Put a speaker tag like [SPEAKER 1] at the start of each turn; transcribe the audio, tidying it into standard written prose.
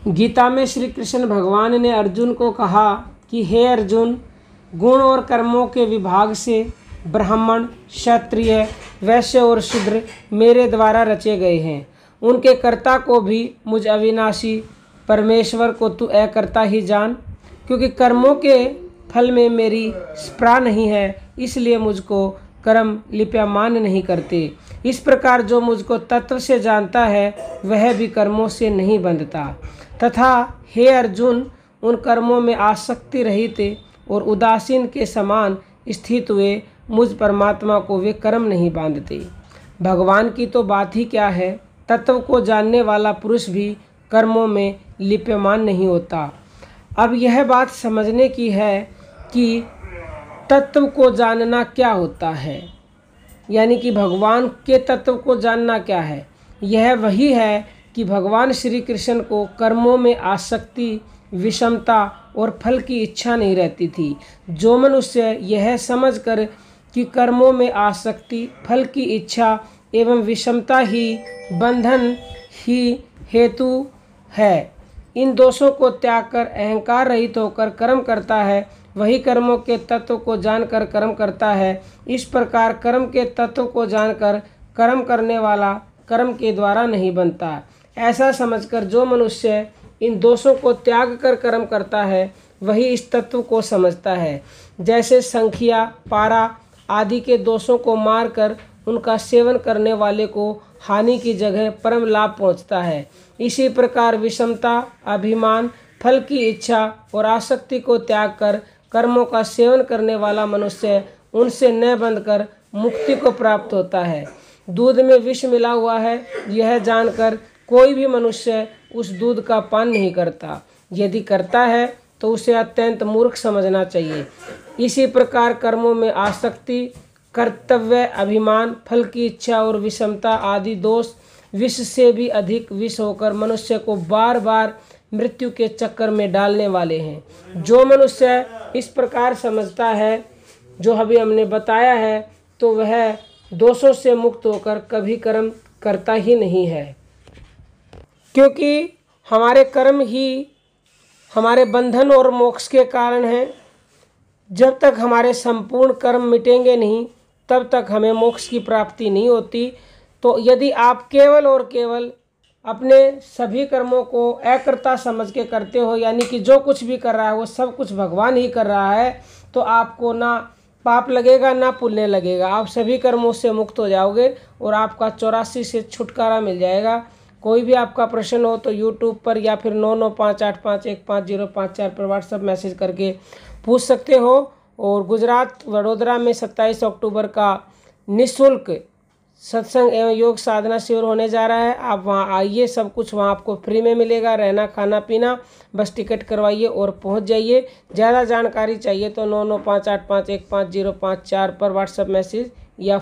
[SPEAKER 1] गीता में श्री कृष्ण भगवान ने अर्जुन को कहा कि हे अर्जुन, गुण और कर्मों के विभाग से ब्राह्मण, क्षत्रिय, वैश्य और शूद्र मेरे द्वारा रचे गए हैं। उनके कर्ता को भी मुझ अविनाशी परमेश्वर को तू अकर्ता ही जान। क्योंकि कर्मों के फल में मेरी स्पृहा नहीं है, इसलिए मुझको कर्म लिप्यमान नहीं करते। इस प्रकार जो मुझको तत्व से जानता है वह भी कर्मों से नहीं बंधता। तथा हे अर्जुन, उन कर्मों में आसक्ति रहित और उदासीन के समान स्थित हुए मुझ परमात्मा को वे कर्म नहीं बांधते। भगवान की तो बात ही क्या है, तत्व को जानने वाला पुरुष भी कर्मों में लिप्यमान नहीं होता। अब यह बात समझने की है कि तत्व को जानना क्या होता है, यानी कि भगवान के तत्व को जानना क्या है। यह वही है कि भगवान श्री कृष्ण को कर्मों में आसक्ति, विषमता और फल की इच्छा नहीं रहती थी। जो मनुष्य यह समझकर कि कर्मों में आसक्ति, फल की इच्छा एवं विषमता ही बंधन ही हेतु है, इन दोषों को त्याग कर अहंकार रहित होकर कर्म करता है, वही कर्मों के तत्व को जानकर कर्म करता है। इस प्रकार कर्म के तत्व को जानकर कर्म करने वाला कर्म के द्वारा नहीं बनता। ऐसा समझकर जो मनुष्य इन दोषों को त्याग कर कर्म करता है वही इस तत्व को समझता है। जैसे संख्या, पारा आदि के दोषों को मारकर उनका सेवन करने वाले को हानि की जगह परम लाभ पहुंचता है, इसी प्रकार विषमता, अभिमान, फल की इच्छा और आसक्ति को त्याग कर कर्मों का सेवन करने वाला मनुष्य उनसे न बंधकर मुक्ति को प्राप्त होता है। दूध में विष मिला हुआ है, यह जानकर कोई भी मनुष्य उस दूध का पान नहीं करता। यदि करता है तो उसे अत्यंत मूर्ख समझना चाहिए। इसी प्रकार कर्मों में आसक्ति, कर्तव्य, अभिमान, फल की इच्छा और विषमता आदि दोष विष से भी अधिक विष होकर मनुष्य को बार बार मृत्यु के चक्कर में डालने वाले हैं। जो मनुष्य इस प्रकार समझता है जो अभी हमने बताया है, तो वह दोषों से मुक्त होकर कभी कर्म करता ही नहीं है। क्योंकि हमारे कर्म ही हमारे बंधन और मोक्ष के कारण हैं। जब तक हमारे संपूर्ण कर्म मिटेंगे नहीं तब तक हमें मोक्ष की प्राप्ति नहीं होती। तो यदि आप केवल और केवल अपने सभी कर्मों को अकर्ता समझ के करते हो, यानी कि जो कुछ भी कर रहा है वो सब कुछ भगवान ही कर रहा है, तो आपको ना पाप लगेगा ना पुण्य लगेगा। आप सभी कर्मों से मुक्त हो जाओगे और आपका 84 से छुटकारा मिल जाएगा। कोई भी आपका प्रश्न हो तो यूट्यूब पर या फिर 9958515054 पर व्हाट्सएप मैसेज करके पूछ सकते हो। और गुजरात वडोदरा में 27 अक्टूबर का निःशुल्क सत्संग एवं योग साधना शिविर होने जा रहा है। आप वहां आइए, सब कुछ वहां आपको फ्री में मिलेगा, रहना खाना पीना, बस टिकट करवाइए और पहुंच जाइए। ज़्यादा जानकारी चाहिए तो 9958515054 पर व्हाट्सएप मैसेज या